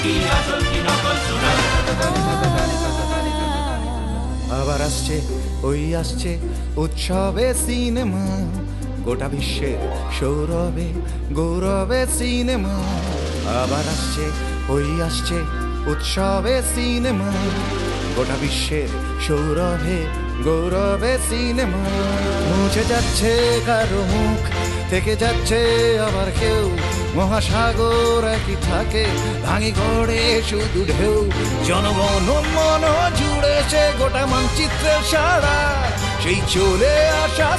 কি আসল কি নকল শোনাও। আবার আসছে ওই আসছে উৎসবে সিনেমা, গোটা বিশ্বের সৌরভে গৌরবে সিনেমা। আবার আসছে ওই আসছে উৎসবে সিনেমা, গোটা বিশ্বের সৌরভে গৌরবে সিনেমা। মুছে যাচ্ছে কারো মুখ, থেকে যাচ্ছে আবার কেউ, মহাসাগর একই থাকে, ভাঙি গড়ে শুধু ঢেউ। জনগণ মন জুড়েছে গোটা মানচিত্রের সারা, সেই চলে আসা